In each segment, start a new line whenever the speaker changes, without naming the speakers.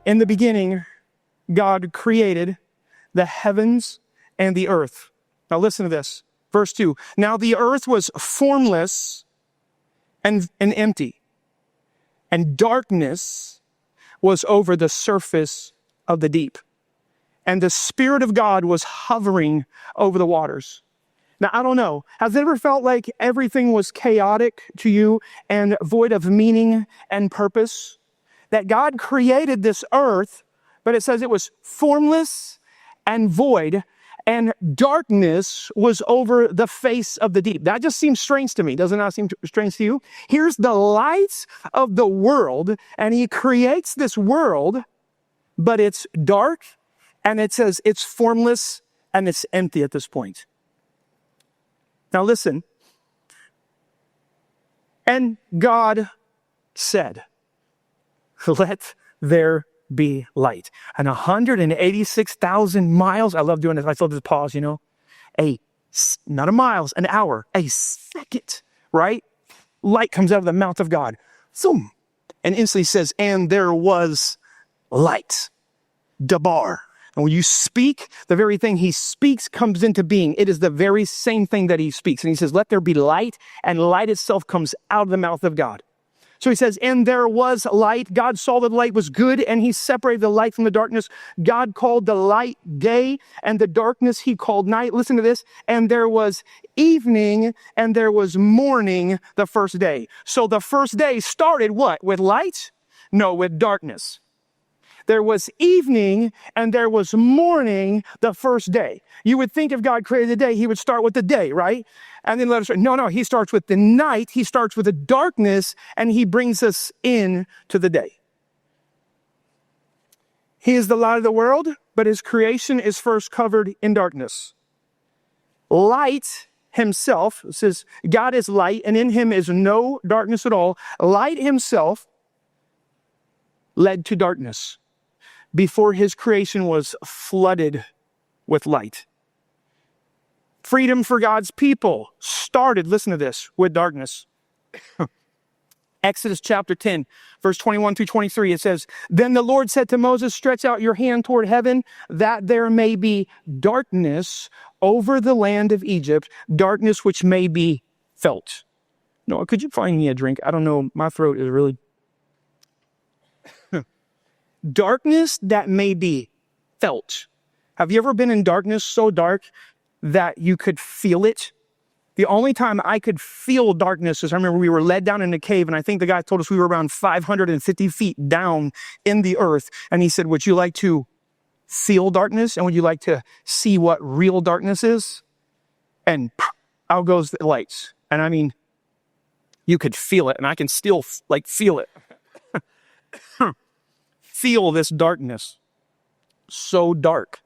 In the beginning, God created the heavens and the earth. Now listen to this. Verse 2. Now the earth was formless and empty, and darkness was over the surface of the deep. And the Spirit of God was hovering over the waters. Now, I don't know. Has it ever felt like everything was chaotic to you and void of meaning and purpose? That God created this earth, but it says it was formless and void, and darkness was over the face of the deep. That just seems strange to me. Does it not seem strange to you? Here's the light of the world, and he creates this world, but it's dark, and it says it's formless and it's empty at this point. Now listen. And God said, let there be light. And 186,000 miles, I love doing this, I love this pause, not a miles, an hour, a second, right? Light comes out of the mouth of God. Zoom. And instantly says, and there was light. Dabar. And when you speak, the very thing he speaks comes into being. It is the very same thing that he speaks. And he says, let there be light, and light itself comes out of the mouth of God. So he says, and there was light. God saw that the light was good, and he separated the light from the darkness. God called the light day, and the darkness he called night. Listen to this. And there was evening, and there was morning the first day. So the first day started what? With light? No, with darkness. There was evening and there was morning the first day. You would think if God created the day, he would start with the day, right? And then let us, no, he starts with the night. He starts with the darkness, and he brings us in to the day. He is the light of the world, but his creation is first covered in darkness. Light himself, it says God is light, and in him is no darkness at all. Light himself led to darkness before his creation was flooded with light. Freedom for God's people started, listen to this, with darkness. Exodus chapter 10, verse 21 through 23, it says, then the Lord said to Moses, stretch out your hand toward heaven, that there may be darkness over the land of Egypt, darkness which may be felt. Noah, could you find me a drink? I don't know, my throat is really... Darkness that may be felt. Have you ever been in darkness so dark that you could feel it? The only time I could feel darkness is I remember we were led down in a cave, and I think the guy told us we were around 550 feet down in the earth. And he said, would you like to feel darkness? And would you like to see what real darkness is? And out goes the lights. And I mean, you could feel it, and I can still feel it. Feel this darkness, so dark.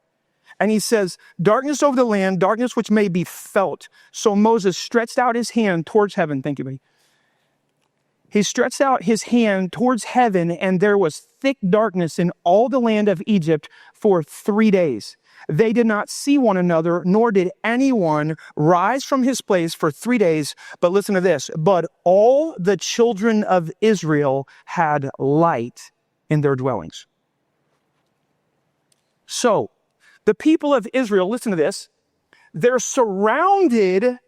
And he says, darkness over the land, darkness which may be felt. So Moses stretched out his hand towards heaven. Thank you, buddy. He stretched out his hand towards heaven, and there was thick darkness in all the land of Egypt for 3 days. They did not see one another, nor did anyone rise from his place for 3 days. But listen to this. But all the children of Israel had light in their dwellings. So, the people of Israel, listen to this, they're surrounded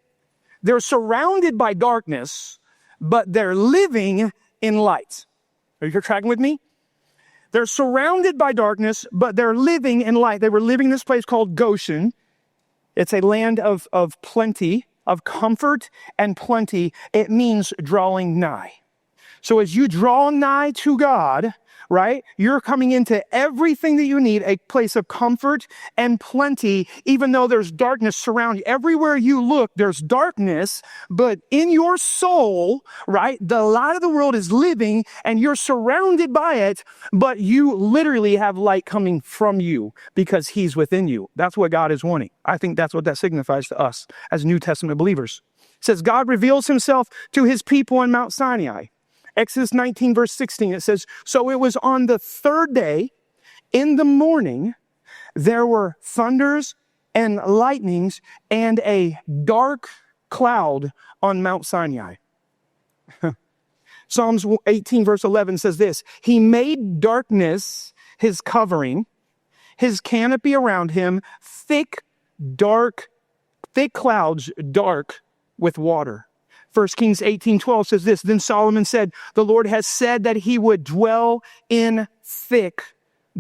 by darkness, but they're living in light. Are you tracking with me? They're surrounded by darkness, but they're living in light. They were living in this place called Goshen. It's a land of plenty, of comfort and plenty. It means drawing nigh. So as you draw nigh to God, right? You're coming into everything that you need, a place of comfort and plenty, even though there's darkness surrounding you. Everywhere you look, there's darkness, but in your soul, right? The light of the world is living, and you're surrounded by it, but you literally have light coming from you because he's within you. That's what God is wanting. I think that's what that signifies to us as New Testament believers. It says God reveals himself to his people on Mount Sinai. Exodus 19, verse 16, it says, so it was on the third day in the morning, there were thunders and lightnings and a dark cloud on Mount Sinai. Psalms 18, verse 11 says this, he made darkness his covering, his canopy around him, thick clouds, dark with water. 1 Kings 18:12 says this, then Solomon said, the Lord has said that he would dwell in thick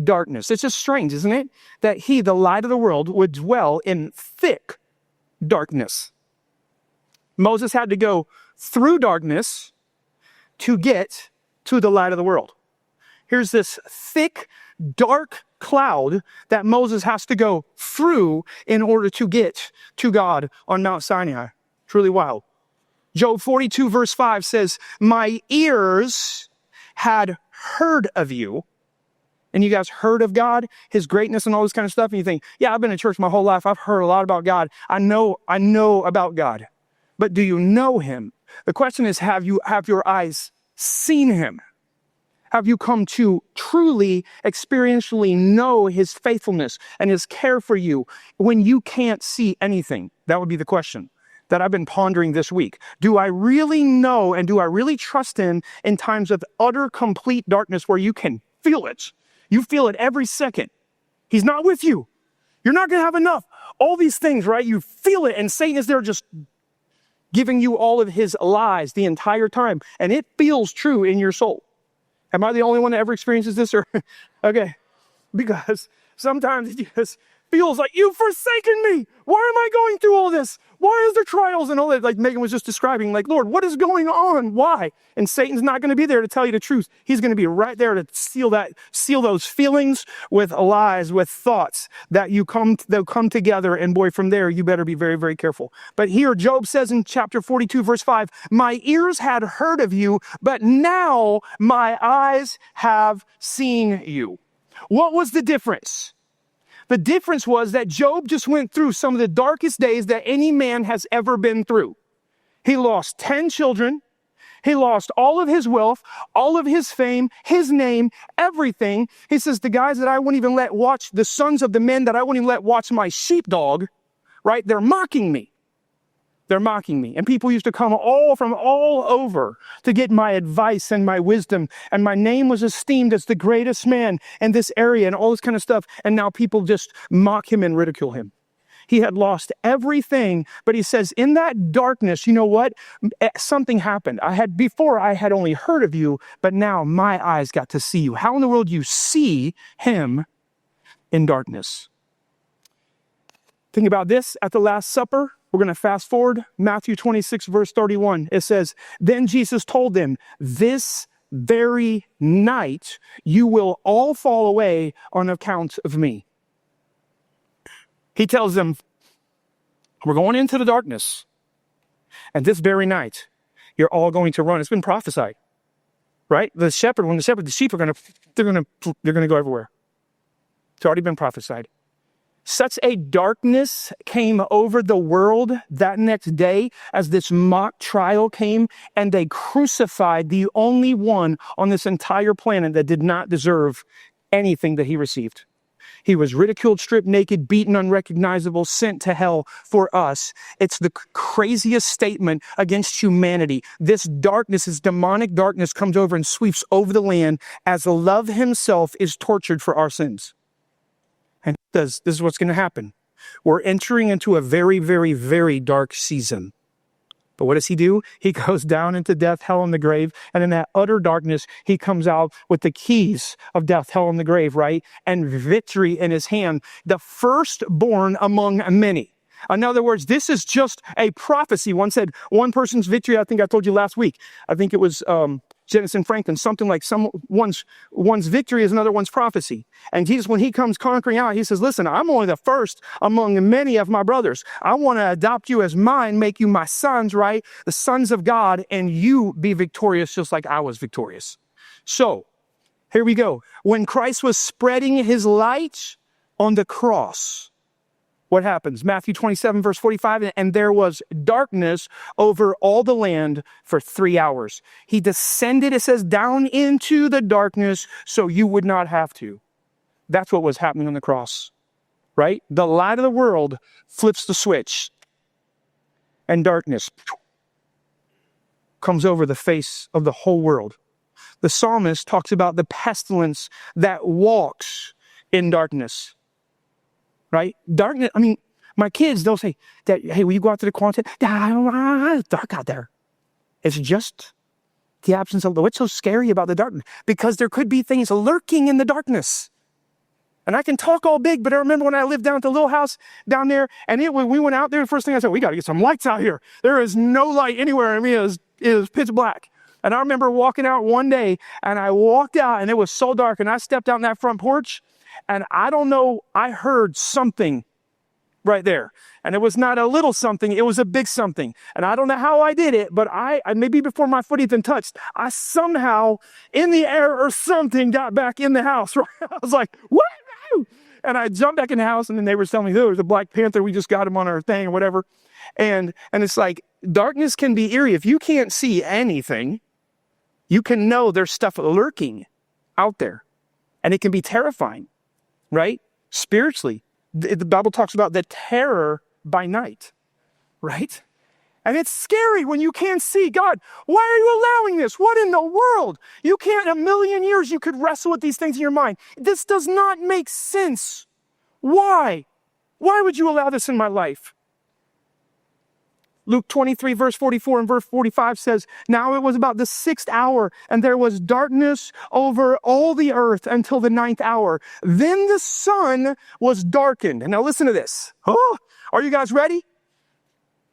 darkness. It's just strange, isn't it? That he, the light of the world, would dwell in thick darkness. Moses had to go through darkness to get to the light of the world. Here's this thick, dark cloud that Moses has to go through in order to get to God on Mount Sinai. Truly wild. Job 42 verse 5 says, my ears had heard of you. And you guys heard of God, his greatness and all this kind of stuff. And you think, yeah, I've been in church my whole life. I've heard a lot about God. I know about God. But do you know him? The question is, have your eyes seen him? Have you come to truly, experientially know his faithfulness and his care for you when you can't see anything? That would be the question that I've been pondering this week. Do I really know and do I really trust him in times of utter, complete darkness where you can feel it? You feel it every second. He's not with you. You're not going to have enough. All these things, right? You feel it, and Satan is there just giving you all of his lies the entire time, and it feels true in your soul. Am I the only one that ever experiences this? Or okay, because sometimes it just feels like you've forsaken me. Why am I going through all this? Why is there trials and all that? Like Megan was just describing, like, Lord, what is going on? Why? And Satan's not going to be there to tell you the truth. He's going to be right there to seal those feelings with lies, with thoughts that they'll come together. And boy, from there, you better be very, very careful. But here, Job says in chapter 42, verse 5, my ears had heard of you, but now my eyes have seen you. What was the difference? The difference was that Job just went through some of the darkest days that any man has ever been through. He lost 10 children. He lost all of his wealth, all of his fame, his name, everything. He says, the guys that I wouldn't even let watch, the sons of the men that I wouldn't even let watch my sheepdog, right? They're mocking me. They're mocking me. And people used to come from all over to get my advice and my wisdom. And my name was esteemed as the greatest man in this area and all this kind of stuff. And now people just mock him and ridicule him. He had lost everything, but he says, in that darkness, you know what? Something happened. I had only heard of you, but now my eyes got to see you. How in the world do you see him in darkness? Think about this at the Last Supper. We're going to fast forward. Matthew 26, verse 31. It says, then Jesus told them, this very night you will all fall away on account of me. He tells them, we're going into the darkness. And this very night, you're all going to run. It's been prophesied, right? The sheep are going to go everywhere. It's already been prophesied. Such a darkness came over the world that next day as this mock trial came, and they crucified the only one on this entire planet that did not deserve anything that he received. He was ridiculed, stripped naked, beaten, unrecognizable, sent to hell for us. It's the craziest statement against humanity. This darkness, this demonic darkness comes over and sweeps over the land as love himself is tortured for our sins. And he says, this is what's going to happen. We're entering into a very, very, very dark season. But what does he do? He goes down into death, hell, and the grave. And in that utter darkness, he comes out with the keys of death, hell, and the grave, right? And victory in his hand. The firstborn among many. In other words, this is just a prophecy. One said one person's victory, I think I told you last week. I think it was Jensen Franklin, something like one's victory is another one's prophecy. And Jesus, when he comes conquering out, he says, listen, I'm only the first among many of my brothers. I want to adopt you as mine, make you my sons, right? The sons of God, and you be victorious just like I was victorious. So, here we go. When Christ was spreading his light on the cross, what happens? Matthew 27, verse 45, and there was darkness over all the land for 3 hours. He descended, it says, down into the darkness so you would not have to. That's what was happening on the cross, right? The light of the world flips the switch, and darkness comes over the face of the whole world. The psalmist talks about the pestilence that walks in darkness, right? Darkness, I mean, my kids, they'll say, Dad, hey, will you go out to the Quonset? It's dark out there. It's just the absence of what's so scary about the darkness? Because there could be things lurking in the darkness. And I can talk all big, but I remember when I lived down at the little house down there, and when we went out there, the first thing I said, we got to get some lights out here. There is no light anywhere. I mean, it was pitch black. And I remember walking out one day, and I walked out, and it was so dark, and I stepped out on that front porch, and I don't know, I heard something right there. And it was not a little something, it was a big something. And I don't know how I did it, but I maybe before my foot even touched, I somehow in the air or something got back in the house. Right? I was like, what? And I jumped back in the house, and then they were telling me, there was a Black Panther, we just got him on our thing or whatever. And it's like, darkness can be eerie. If you can't see anything, you can know there's stuff lurking out there. And it can be terrifying, right? Spiritually. The Bible talks about the terror by night, right? And it's scary when you can't see. God, why are you allowing this? What in the world? You can't, in a million years, you could wrestle with these things in your mind. This does not make sense. Why? Why would you allow this in my life? Luke 23, verse 44 and verse 45 says, now it was about the 6th hour, and there was darkness over all the earth until the 9th hour. Then the sun was darkened. And now listen to this. Oh, are you guys ready?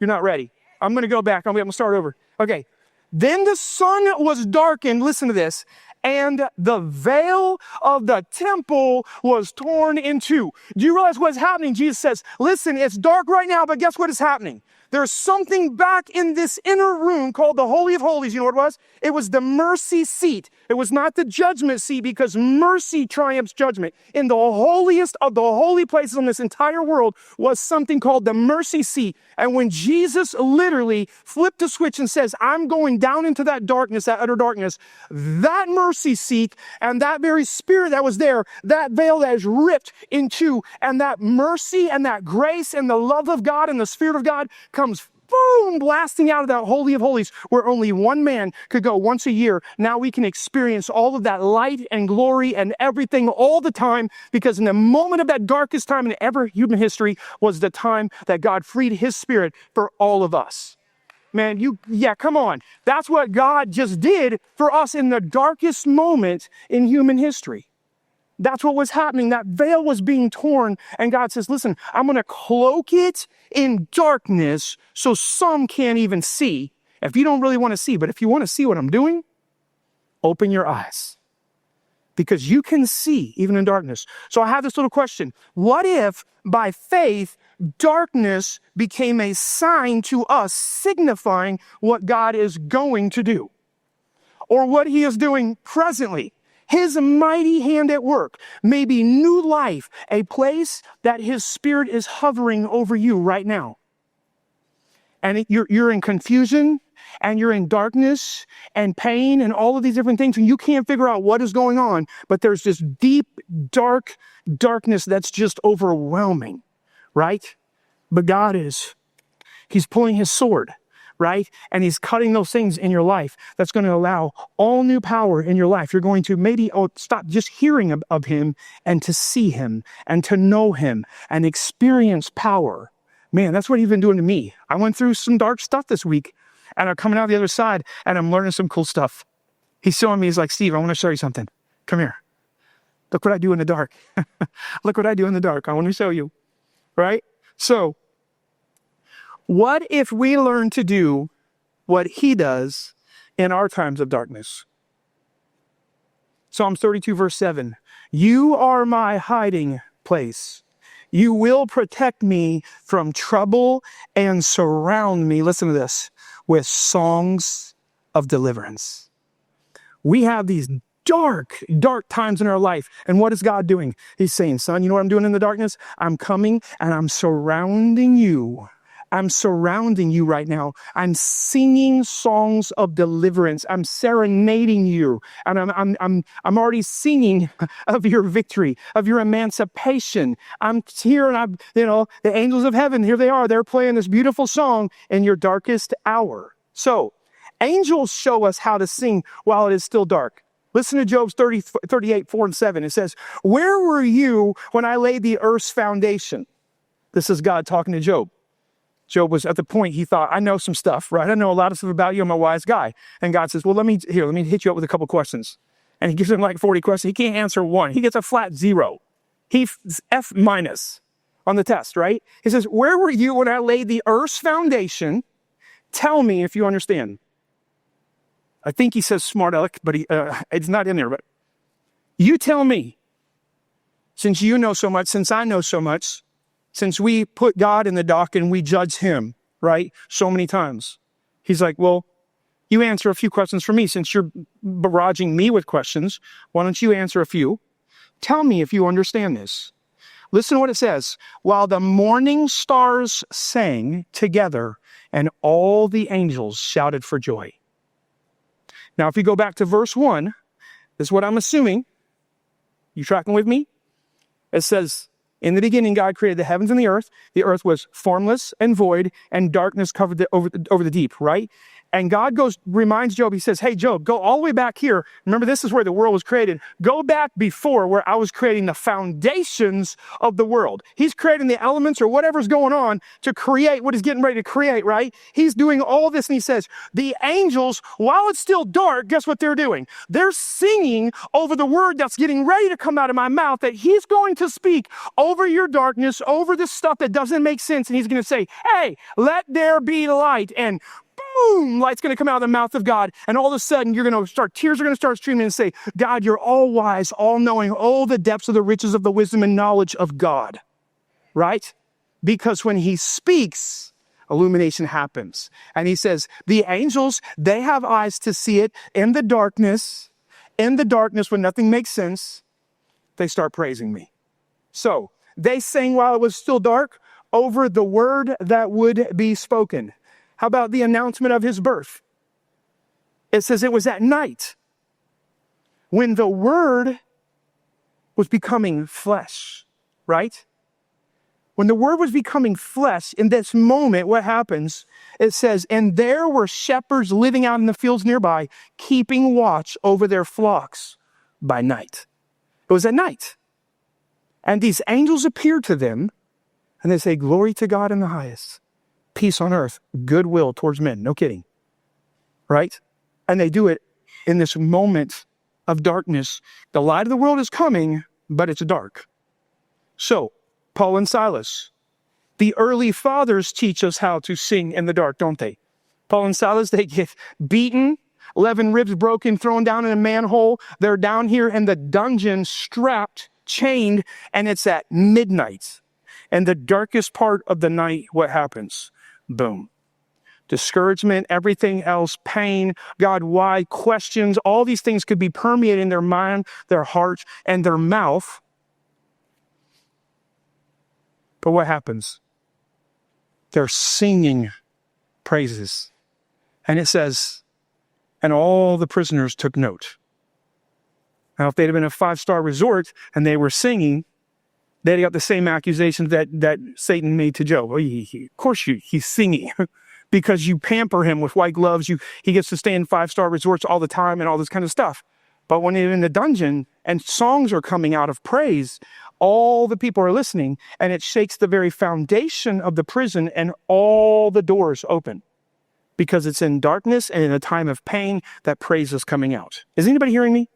You're not ready. I'm going to go back. I'm going to start over. Okay. Then the sun was darkened. Listen to this. And the veil of the temple was torn in two. Do you realize what's happening? Jesus says, listen, it's dark right now, but guess what is happening? There's something back in this inner room called the Holy of Holies. You know what it was? It was the mercy seat. It was not the judgment seat, because mercy triumphs judgment. In the holiest of the holy places in this entire world was something called the mercy seat. And when Jesus literally flipped a switch and says, I'm going down into that darkness, that utter darkness, that mercy seat and that very spirit that was there, that veil that is ripped in two, and that mercy and that grace and the love of God and the Spirit of God comes boom, blasting out of that Holy of Holies, where only one man could go once a year. Now we can experience all of that light and glory and everything all the time, because in the moment of that darkest time in ever human history was the time that God freed his Spirit for all of us. Man, come on. That's what God just did for us in the darkest moment in human history. That's what was happening. That veil was being torn. And God says, listen, I'm going to cloak it in darkness so some can't even see. If you don't really want to see, but if you want to see what I'm doing, open your eyes. Because you can see even in darkness. So I have this little question. What if by faith, darkness became a sign to us signifying what God is going to do? Or what he is doing presently? His mighty hand at work, maybe new life, a place that his Spirit is hovering over you right now. And you're in confusion, and you're in darkness and pain and all of these different things, and you can't figure out what is going on, but there's this deep, darkness that's just overwhelming, right? But God he's pulling his sword, right? And he's cutting those things in your life that's going to allow all new power in your life. You're going to maybe stop just hearing of him and to see him and to know him and experience power. Man, that's what he's been doing to me. I went through some dark stuff this week, and I'm coming out the other side, and I'm learning some cool stuff. He's showing me, he's like, Steve, I want to show you something. Come here. Look what I do in the dark. Look what I do in the dark. I want to show you, right? So, what if we learn to do what he does in our times of darkness? Psalms 32, verse 7. You are my hiding place. You will protect me from trouble and surround me, listen to this, with songs of deliverance. We have these dark times in our life. And what is God doing? He's saying, son, you know what I'm doing in the darkness? I'm coming and I'm surrounding you. I'm surrounding you right now. I'm singing songs of deliverance. I'm serenading you. And I'm already singing of your victory, of your emancipation. I'm here, and the angels of heaven, here they are. They're playing this beautiful song in your darkest hour. So angels show us how to sing while it is still dark. Listen to Job 38, 4 and 7. It says, where were you when I laid the earth's foundation? This is God talking to Job. Job was at the point he thought, I know some stuff, right? I know a lot of stuff about you. I'm a wise guy. And God says, well, let me hit you up with a couple questions. And he gives him like 40 questions. He can't answer one. He gets a flat 0. He's F- on the test, right? He says, where were you when I laid the earth's foundation? Tell me if you understand. I think he says smart aleck, but it's not in there. But you tell me, since you know so much, since I know so much, since we put God in the dock and we judge him, right, so many times. He's like, well, you answer a few questions for me. Since you're barraging me with questions, why don't you answer a few? Tell me if you understand this. Listen to what it says. While the morning stars sang together and all the angels shouted for joy. Now, if you go back to verse 1, this is what I'm assuming. You tracking with me? It says, in the beginning, God created the heavens and the earth. The earth was formless and void, and darkness covered over the deep, right? And God reminds Job, he says, hey, Job, go all the way back here. Remember, this is where the world was created. Go back before where I was creating the foundations of the world. He's creating the elements or whatever's going on to create what he's getting ready to create, right? He's doing all this, and he says, the angels, while it's still dark, guess what they're doing? They're singing over the word that's getting ready to come out of my mouth that he's going to speak over your darkness, over this stuff that doesn't make sense. And he's going to say, hey, let there be light. And boom, light's going to come out of the mouth of God. And all of a sudden, tears are going to start streaming and say, God, you're all wise, all knowing, all the depths of the riches of the wisdom and knowledge of God. Right? Because when he speaks, illumination happens. And he says, the angels, they have eyes to see it in the darkness when nothing makes sense, they start praising me. So they sang while it was still dark over the word that would be spoken. How about the announcement of his birth? It says it was at night when the word was becoming flesh, right? When the word was becoming flesh, in this moment, what happens? It says, and there were shepherds living out in the fields nearby, keeping watch over their flocks by night. It was at night. And these angels appeared to them, and they say, glory to God in the highest. Peace on earth, goodwill towards men. No kidding. Right? And they do it in this moment of darkness. The light of the world is coming, but it's dark. So, Paul and Silas, the early fathers teach us how to sing in the dark, don't they? Paul and Silas, they get beaten, 11 ribs broken, thrown down in a manhole. They're down here in the dungeon, strapped, chained, and it's at midnight. And the darkest part of the night, what happens? Boom. Discouragement, everything else, pain, God, why, questions, all these things could be permeated in their mind, their heart, and their mouth. But what happens? They're singing praises. And it says, and all the prisoners took note. Now, if they'd have been a 5-star resort and they were singing, they'd got the same accusations that Satan made to Job. Well, of course he's singing because you pamper him with white gloves. He gets to stay in 5-star resorts all the time and all this kind of stuff. But when you're in the dungeon and songs are coming out of praise, all the people are listening, and it shakes the very foundation of the prison, and all the doors open because it's in darkness and in a time of pain that praise is coming out. Is anybody hearing me?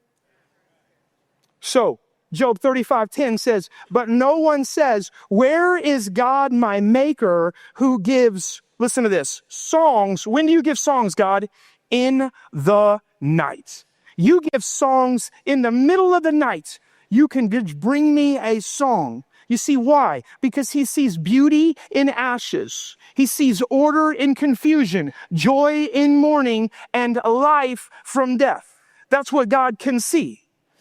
So, Job 35:10 says, but no one says, where is God my maker who gives, listen to this, songs. When do you give songs, God? In the night. You give songs in the middle of the night. You can just bring me a song. You see why? Because he sees beauty in ashes. He sees order in confusion, joy in mourning, and life from death. That's what God can see.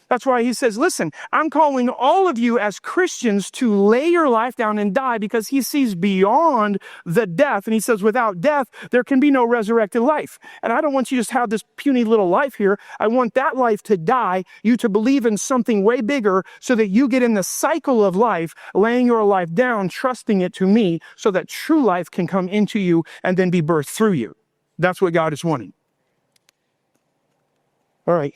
That's why he says, listen, I'm calling all of you as Christians to lay your life down and die, because he sees beyond the death. And he says, without death, there can be no resurrected life. And I don't want you to just have this puny little life here. I want that life to die, you to believe in something way bigger, so that you get in the cycle of life, laying your life down, trusting it to me, so that true life can come into you and then be birthed through you. That's what God is wanting. All right.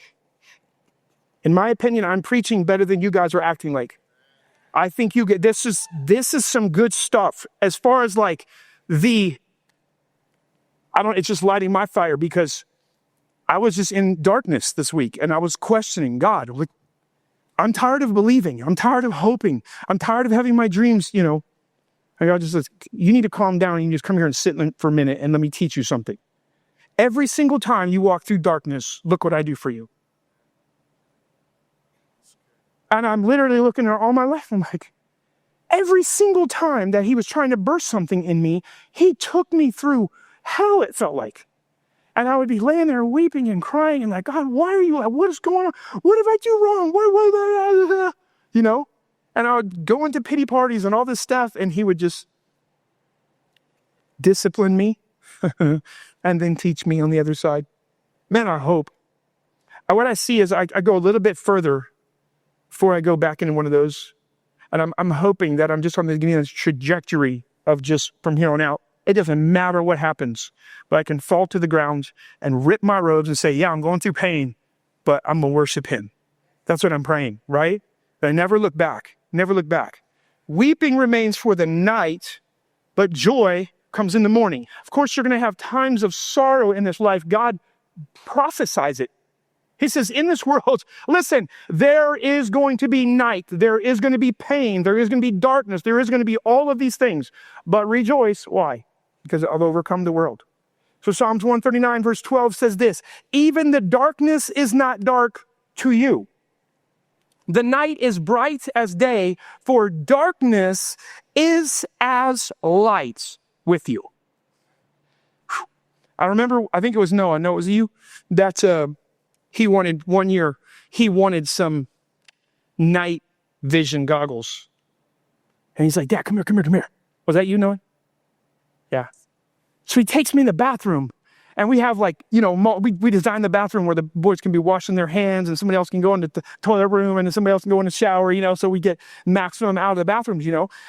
In my opinion, I'm preaching better than you guys are acting like. I think you get, this is some good stuff as far as like it's just lighting my fire, because I was just in darkness this week and I was questioning God. Like, I'm tired of believing. I'm tired of hoping. I'm tired of having my dreams, And God just says, you need to calm down and you just come here and sit for a minute and let me teach you something. Every single time you walk through darkness, look what I do for you. And I'm literally looking at all my life. I'm like, every single time that he was trying to burst something in me, he took me through hell, it felt like. And I would be laying there weeping and crying and like, God, why are you, what is going on? What did I do wrong? And I would go into pity parties and all this stuff, and he would just discipline me and then teach me on the other side. Man, I hope. And what I see is I go a little bit further before I go back into one of those. And I'm hoping that I'm just on the beginning of this trajectory of just from here on out. It doesn't matter what happens, but I can fall to the ground and rip my robes and say, yeah, I'm going through pain, but I'm going to worship him. That's what I'm praying, right? That I never look back, never look back. Weeping remains for the night, but joy comes in the morning. Of course, you're going to have times of sorrow in this life. God prophesies it. He says, in this world, listen, there is going to be night. There is going to be pain. There is going to be darkness. There is going to be all of these things. But rejoice. Why? Because I've overcome the world. So Psalms 139 verse 12 says this, even the darkness is not dark to you. The night is bright as day, for darkness is as light with you. I remember, I think it was Noah. No, it was you. That he wanted some night vision goggles. And he's like, Dad, come here. Was that you, Noah? Yeah. So he takes me in the bathroom, and we have we designed the bathroom where the boys can be washing their hands, and somebody else can go into the toilet room, and then somebody else can go in the shower, so we get maximum out of the bathrooms,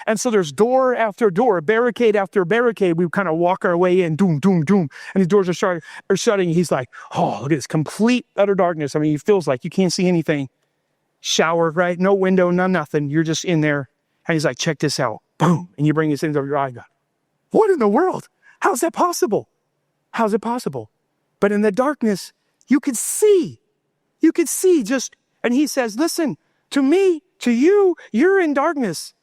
And so there's door after door, barricade after barricade. We kind of walk our way in, doom, doom, doom, and the doors are shutting. He's like, oh, look at this complete, utter darkness. I mean, he feels like you can't see anything. Shower, right? No window, nothing. You're just in there. And he's like, check this out. Boom. And you bring this into your eye. God, what in the world? How's that possible? How's it possible? But in the darkness, you could see. You could see and he says, listen, to me, to you, you're in darkness.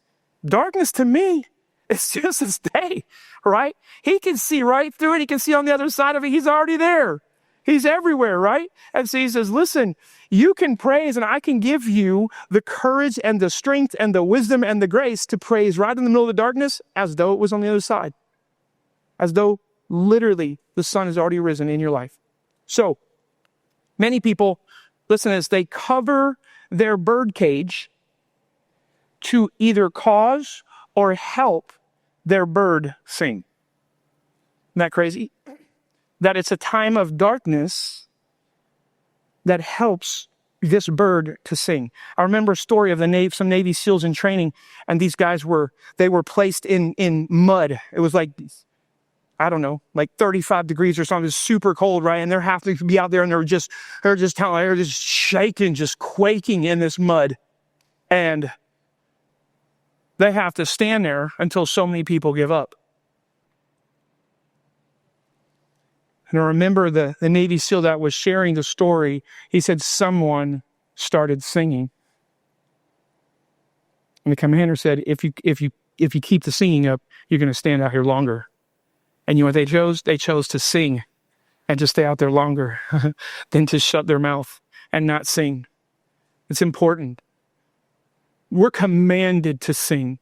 Darkness to me, it's just this day, right? He can see right through it. He can see on the other side of it. He's already there. He's everywhere, right? And so he says, listen, you can praise, and I can give you the courage and the strength and the wisdom and the grace to praise right in the middle of the darkness as though it was on the other side. As though literally the sun has already risen in your life. So many people, listen to this, they cover their bird cage to either cause or help their bird sing. Isn't that crazy? That it's a time of darkness that helps this bird to sing. I remember a story of some Navy SEALs in training, and these guys were placed in mud. It was like, I don't know, like 35 degrees or something. It's super cold, right? And they're having to be out there, and they're just shaking, just quaking in this mud. And they have to stand there until so many people give up. And I remember the Navy SEAL that was sharing the story, he said someone started singing. And the commander said, if you keep the singing up, you're going to stand out here longer. And you know what they chose? They chose to sing and to stay out there longer than to shut their mouth and not sing. It's important. We're commanded to sing.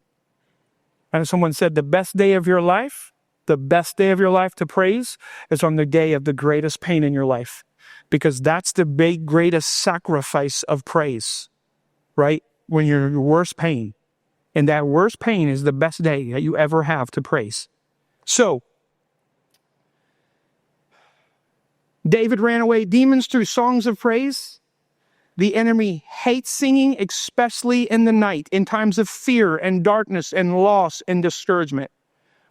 And someone said, the best day of your life to praise is on the day of the greatest pain in your life. Because that's the greatest sacrifice of praise, right? When you're in your worst pain. And that worst pain is the best day that you ever have to praise. So, David ran away demons through songs of praise. The enemy hates singing, especially in the night, in times of fear and darkness and loss and discouragement.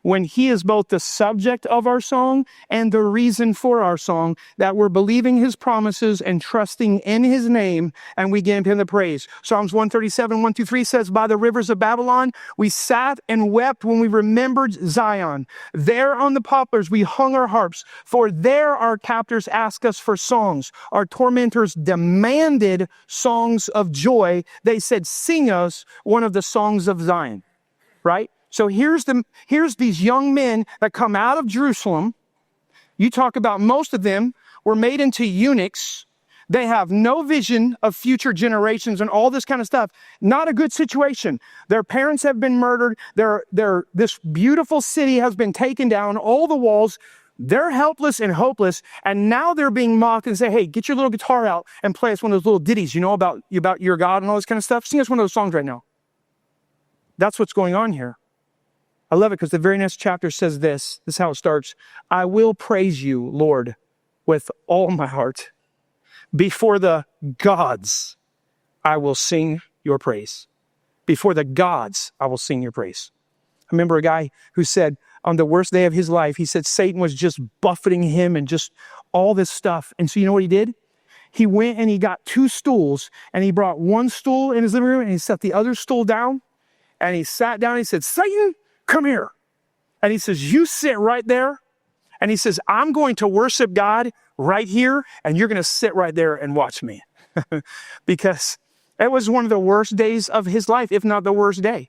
when he is both the subject of our song and the reason for our song, that we're believing his promises and trusting in his name, and we give him the praise. Psalms 137, 1-3 says, by the rivers of Babylon, we sat and wept when we remembered Zion. There on the poplars, we hung our harps, for there our captors asked us for songs. Our tormentors demanded songs of joy. They said, sing us one of the songs of Zion, right? So here's these young men that come out of Jerusalem. You talk about most of them were made into eunuchs. They have no vision of future generations and all this kind of stuff. Not a good situation. Their parents have been murdered. This beautiful city has been taken down, all the walls. They're helpless and hopeless. And now they're being mocked and say, hey, get your little guitar out and play us one of those little ditties, you know, about your God and all this kind of stuff. Sing us one of those songs right now. That's what's going on here. I love it because the very next chapter says this. This is how it starts. I will praise you, Lord, with all my heart. Before the gods, I will sing your praise. Before the gods, I will sing your praise. I remember a guy who said on the worst day of his life, he said Satan was just buffeting him and just all this stuff. And so you know what he did? He went and he got 2 stools and he brought one stool in his living room and he set the other stool down and he sat down and he said, Satan, come here. And he says, you sit right there. And he says, I'm going to worship God right here. And you're going to sit right there and watch me. Because it was one of the worst days of his life, if not the worst day.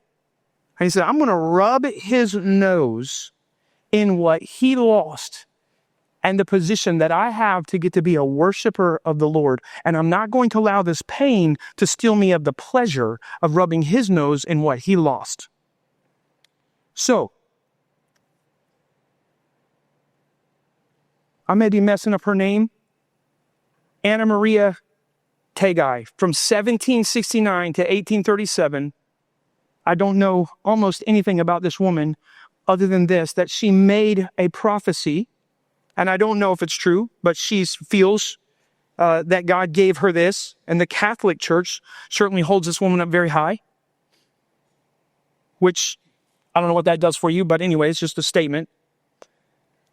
And he said, I'm going to rub his nose in what he lost and the position that I have to get to be a worshiper of the Lord. And I'm not going to allow this pain to steal me of the pleasure of rubbing his nose in what he lost. So, I may be messing up her name, Anna Maria Tagai, from 1769 to 1837. I don't know almost anything about this woman other than this, that she made a prophecy, and I don't know if it's true, but she feels that God gave her this, and the Catholic Church certainly holds this woman up very high, which I don't know what that does for you, but anyway, it's just a statement.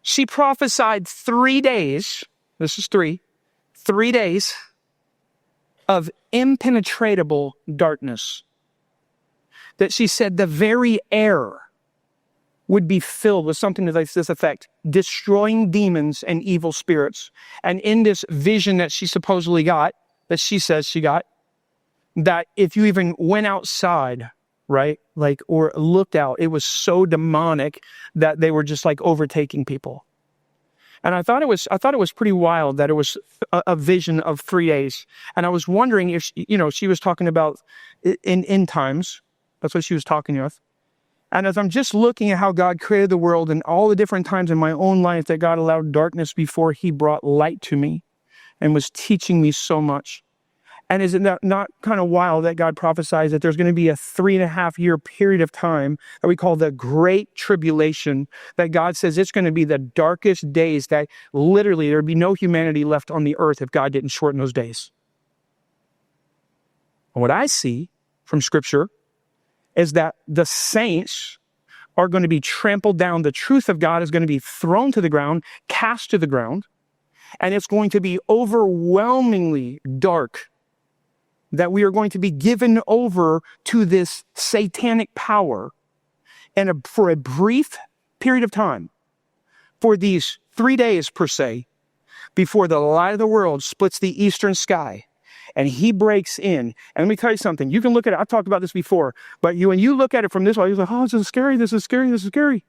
She prophesied 3 days, this is 3 days of impenetrable darkness. That she said the very air would be filled with something to this effect, destroying demons and evil spirits. And in this vision that she supposedly got, that she says she got, that if you even went outside, right, like, or looked out, it was so demonic that they were just like overtaking people. And I thought it was pretty wild that it was a vision of 3 days. And I was wondering if, she was talking about in end times. That's what she was talking with. And as I'm just looking at how God created the world and all the different times in my own life that God allowed darkness before he brought light to me and was teaching me so much. And is it not kind of wild that God prophesies that there's going to be a 3.5-year period of time that we call the Great Tribulation, that God says it's going to be the darkest days, that literally there'd be no humanity left on the earth if God didn't shorten those days. And what I see from Scripture is that the saints are going to be trampled down. The truth of God is going to be thrown to the ground, cast to the ground, and it's going to be overwhelmingly dark. That we are going to be given over to this satanic power and for a brief period of time, for these 3 days per se, before the light of the world splits the eastern sky and he breaks in. And let me tell you something, you can look at it, I've talked about this before, but when you look at it from this way, you're like, oh, this is scary, this is scary, this is scary.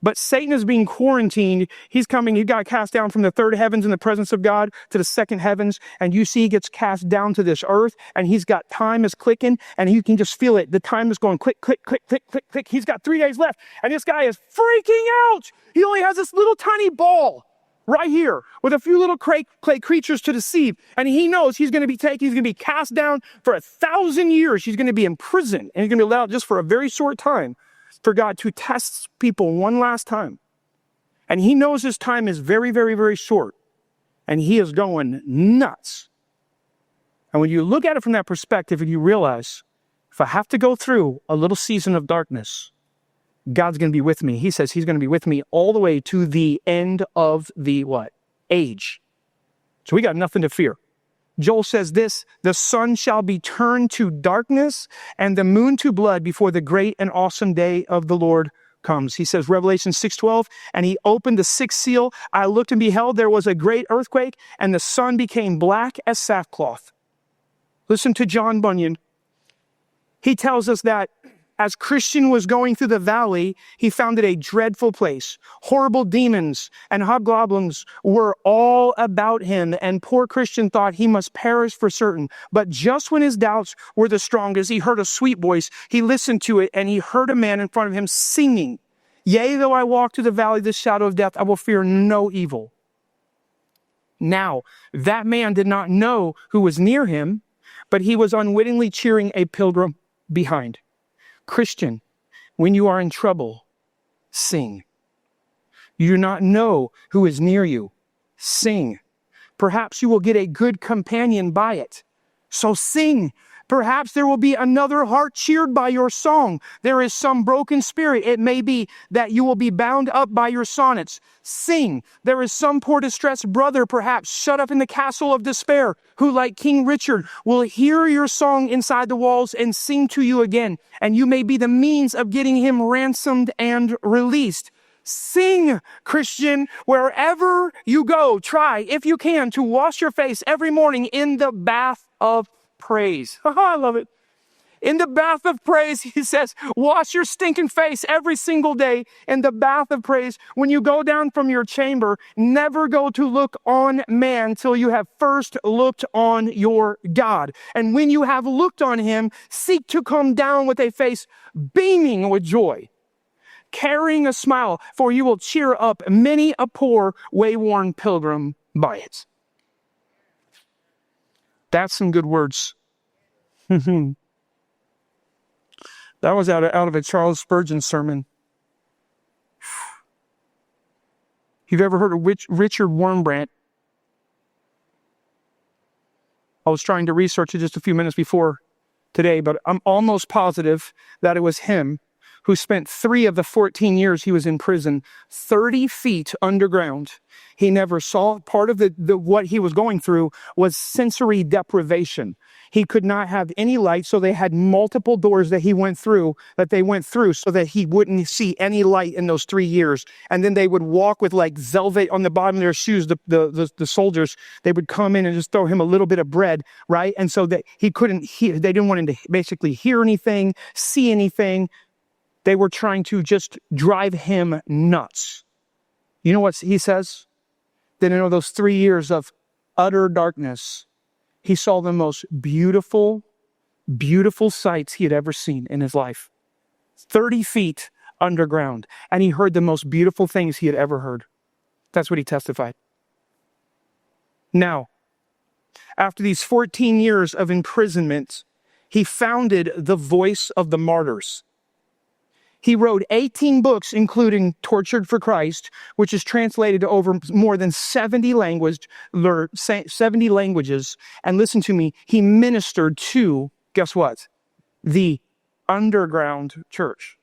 But Satan is being quarantined. He's coming. He got cast down from the third heavens in the presence of God to the second heavens. And you see he gets cast down to this earth. And he's got time is clicking. And you can just feel it. The time is going click, click, click, click, click, click. He's got 3 days left. And this guy is freaking out. He only has this little tiny ball right here with a few little clay creatures to deceive. And he knows he's going to be taken. He's going to be cast down for 1,000 years. He's going to be in prison. And he's going to be allowed just for a very short time for God to test people one last time. And he knows his time is very, very, very short. And he is going nuts. And when you look at it from that perspective and you realize, if I have to go through a little season of darkness, God's going to be with me. He says he's going to be with me all the way to the end of the what? Age. So we got nothing to fear. Joel says this, the sun shall be turned to darkness and the moon to blood before the great and awesome day of the Lord comes. He says, Revelation 6:12, and he opened the sixth seal. I looked and beheld, there was a great earthquake, and the sun became black as sackcloth. Listen to John Bunyan. He tells us that as Christian was going through the valley, he found it a dreadful place. Horrible demons and hobgoblins were all about him, and poor Christian thought he must perish for certain. But just when his doubts were the strongest, he heard a sweet voice. He listened to it, and he heard a man in front of him singing, Yea, though I walk through the valley of the shadow of death, I will fear no evil. Now, that man did not know who was near him, but he was unwittingly cheering a pilgrim behind. Christian, when you are in trouble, sing. You do not know who is near you. Sing. Perhaps you will get a good companion by it. So sing. Perhaps there will be another heart cheered by your song. There is some broken spirit. It may be that you will be bound up by your sonnets. Sing. There is some poor distressed brother, perhaps, shut up in the castle of despair, who, like King Richard, will hear your song inside the walls and sing to you again. And you may be the means of getting him ransomed and released. Sing, Christian, wherever you go. Try, if you can, to wash your face every morning in the bath of praise. I love it. In the bath of praise, he says, wash your stinking face every single day in the bath of praise. When you go down from your chamber, never go to look on man till you have first looked on your God. And when you have looked on him, seek to come down with a face beaming with joy, carrying a smile, for you will cheer up many a poor, wayworn pilgrim by it. That's some good words. That was out of a Charles Spurgeon sermon. You've ever heard of Richard Wurmbrand? I was trying to research it just a few minutes before today, but I'm almost positive that it was him who spent 3 of the 14 years he was in prison 30 feet underground. He never saw. Part of the what he was going through was sensory deprivation. He could not have any light, so they had multiple doors that they went through so that he wouldn't see any light in those 3 years. And then they would walk with like velvet on the bottom of their shoes. The soldiers, they would come in and just throw him a little bit of bread, right? And so that he couldn't hear. They didn't want him to basically hear anything, see anything. They were trying to just drive him nuts. You know what he says? Then in those 3 years of utter darkness, he saw the most beautiful, beautiful sights he had ever seen in his life. 30 feet underground. And he heard the most beautiful things he had ever heard. That's what he testified. Now, after these 14 years of imprisonment, he founded the Voice of the Martyrs. He wrote 18 books, including Tortured for Christ, which is translated to over more than 70 languages. And listen to me, he ministered to, guess what? The underground church.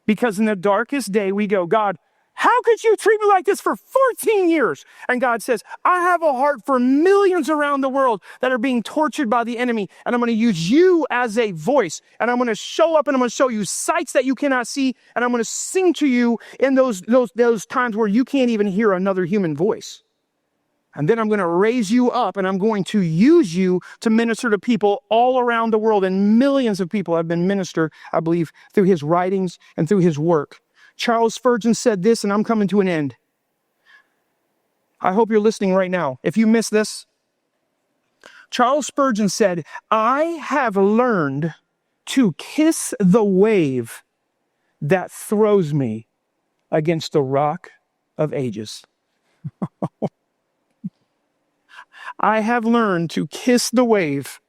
Because in the darkest day, we go, God, how could you treat me like this for 14 years? And God says, I have a heart for millions around the world that are being tortured by the enemy. And I'm going to use you as a voice. And I'm going to show up and I'm going to show you sights that you cannot see. And I'm going to sing to you in those times where you can't even hear another human voice. And then I'm going to raise you up and I'm going to use you to minister to people all around the world. And millions of people have been ministered, I believe, through his writings and through his work. Charles Spurgeon said this, and I'm coming to an end. I hope you're listening right now. If you missed this, Charles Spurgeon said, I have learned to kiss the wave that throws me against the rock of ages. I have learned to kiss the wave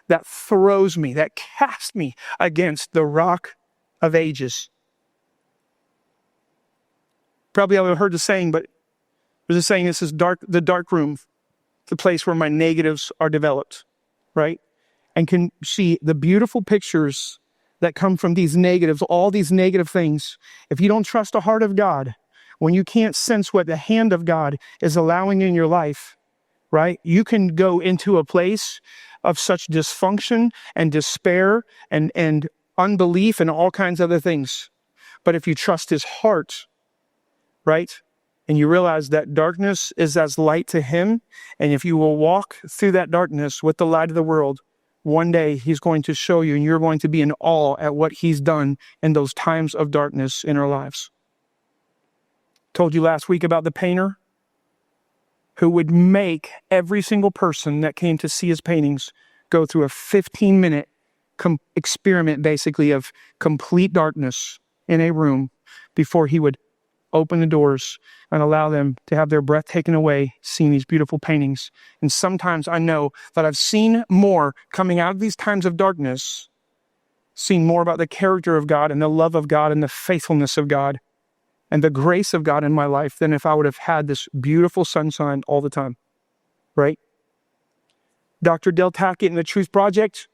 that throws me, that casts me against the rock of ages. Probably I've heard the saying, but there's a saying, this is the dark room, the place where my negatives are developed, right? And can see the beautiful pictures that come from these negatives, all these negative things, if you don't trust the heart of God, when you can't sense what the hand of God is allowing in your life, right? You can go into a place of such dysfunction and despair and unbelief and all kinds of other things. But if you trust his heart, right? And you realize that darkness is as light to him. And if you will walk through that darkness with the light of the world, one day he's going to show you and you're going to be in awe at what he's done in those times of darkness in our lives. Told you last week about the painter who would make every single person that came to see his paintings go through a 15-minute experiment, basically, of complete darkness in a room before he would open the doors and allow them to have their breath taken away, seeing these beautiful paintings. And sometimes I know that I've seen more coming out of these times of darkness, seen more about the character of God and the love of God and the faithfulness of God and the grace of God in my life than if I would have had this beautiful sunshine all the time, right? Dr. Del Tackett in the Truth Project,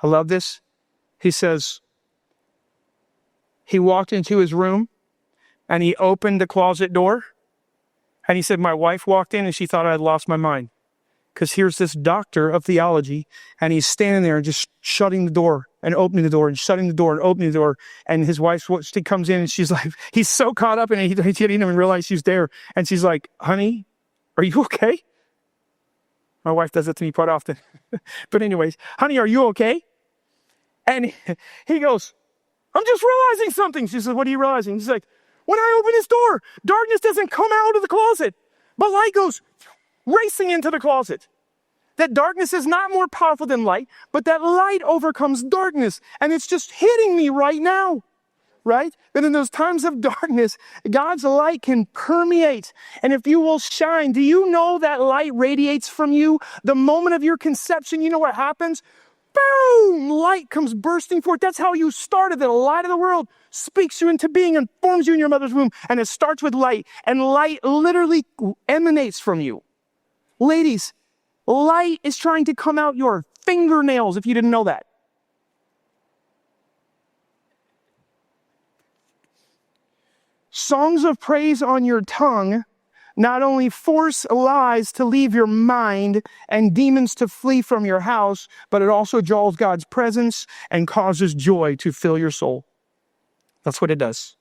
I love this. He says, he walked into his room and he opened the closet door and he said, my wife walked in and she thought I had lost my mind. Because here's this doctor of theology and he's standing there and just shutting the door and opening the door and shutting the door and opening the door. And his wife, she comes in and she's like, he's so caught up in it, he didn't even realize she's there. And she's like, honey, are you okay? My wife does it to me quite often. But anyways, honey, are you okay? And he goes, I'm just realizing something. She says, what are you realizing? He's like, when I open this door, darkness doesn't come out of the closet, but light goes racing into the closet. That darkness is not more powerful than light, but that light overcomes darkness. And it's just hitting me right now, right? That in those times of darkness, God's light can permeate. And if you will shine, do you know that light radiates from you? The moment of your conception, you know what happens? Boom! Light comes bursting forth. That's how you started. The light of the world speaks you into being and forms you in your mother's womb. And it starts with light. And light literally emanates from you. Ladies, light is trying to come out your fingernails if you didn't know that. Songs of praise on your tongue not only force lies to leave your mind and demons to flee from your house, but it also draws God's presence and causes joy to fill your soul. That's what it does.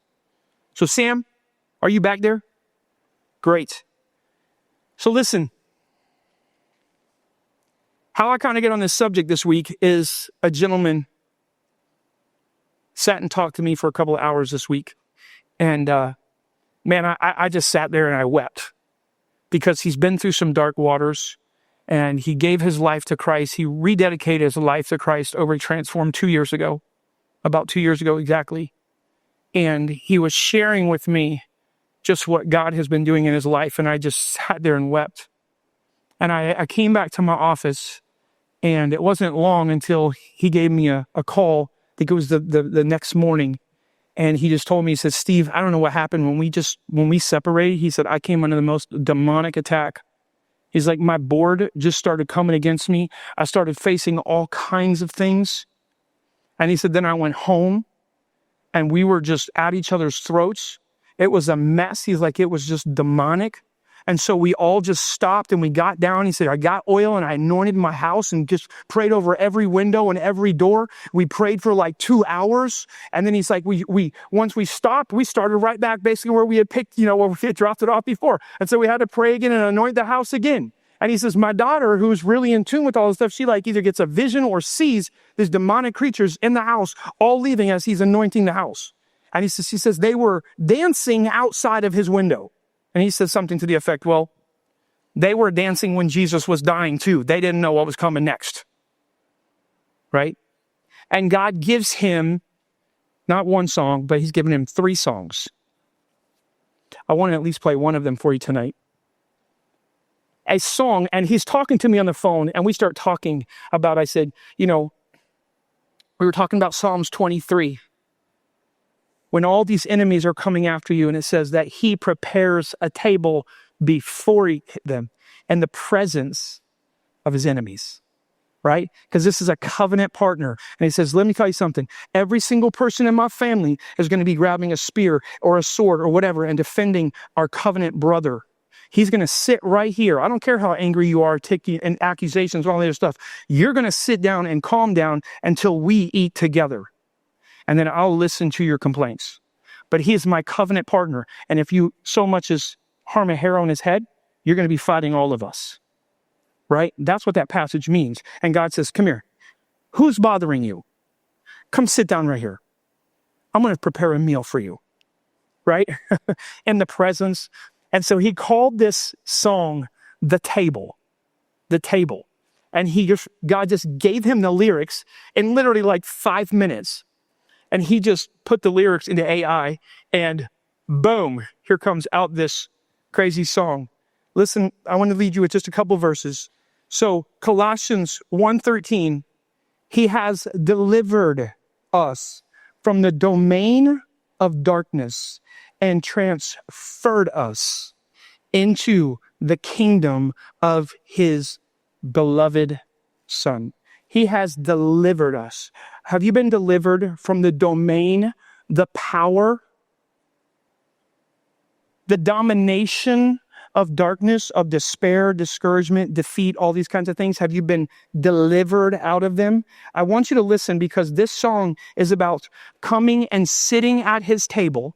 So Sam, are you back there? Great. So listen, how I kind of get on this subject this week is a gentleman sat and talked to me for a couple of hours this week. And man, I just sat there and I wept because he's been through some dark waters and he gave his life to Christ. He rededicated his life to Christ over Transformed 2 years ago, about 2 years ago exactly. And he was sharing with me just what God has been doing in his life. And I just sat there and wept. And I came back to my office and it wasn't long until he gave me a call. I think it was the next morning. And he just told me, he said, Steve, I don't know what happened when we separated. He said, I came under the most demonic attack. He's like, my board just started coming against me. I started facing all kinds of things. And he said, then I went home and we were just at each other's throats. It was a mess. He's like, it was just demonic. And so we all just stopped and we got down. He said, I got oil and I anointed my house and just prayed over every window and every door. We prayed for like 2 hours. And then he's like, once we stopped, we started right back basically where we had picked, where we had dropped it off before. And so we had to pray again and anoint the house again. And he says, my daughter, who's really in tune with all this stuff, she like either gets a vision or sees these demonic creatures in the house, all leaving as he's anointing the house. And he says they were dancing outside of his window. And he says something to the effect, well, they were dancing when Jesus was dying too. They didn't know what was coming next. Right? And God gives him not one song, but he's given him 3 songs. I want to at least play one of them for you tonight. A song, and he's talking to me on the phone, and we start talking about, I said, we were talking about Psalms 23. When all these enemies are coming after you, and it says that he prepares a table before them in the presence of his enemies, right? Because this is a covenant partner. And he says, let me tell you something. Every single person in my family is going to be grabbing a spear or a sword or whatever and defending our covenant brother. He's going to sit right here. I don't care how angry you are, taking and accusations, all that other stuff. You're going to sit down and calm down until we eat together. And then I'll listen to your complaints. But he is my covenant partner. And if you so much as harm a hair on his head, you're going to be fighting all of us. Right? That's what that passage means. And God says, come here. Who's bothering you? Come sit down right here. I'm going to prepare a meal for you. Right? In the presence. And so he called this song, The Table. The Table. And God just gave him the lyrics in literally like 5 minutes. And he just put the lyrics into AI and boom, here comes out this crazy song. Listen, I want to lead you with just a couple verses. So Colossians 1:13, he has delivered us from the domain of darkness and transferred us into the kingdom of his beloved Son. He has delivered us. Have you been delivered from the domain, the power, the domination of darkness, of despair, discouragement, defeat, all these kinds of things? Have you been delivered out of them? I want you to listen, because this song is about coming and sitting at his table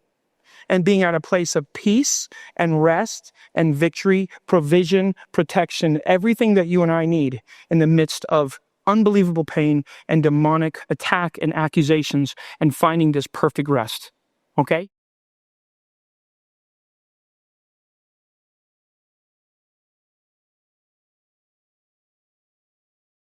and being at a place of peace and rest and victory, provision, protection, everything that you and I need in the midst of unbelievable pain and demonic attack and accusations, and finding this perfect rest. Okay?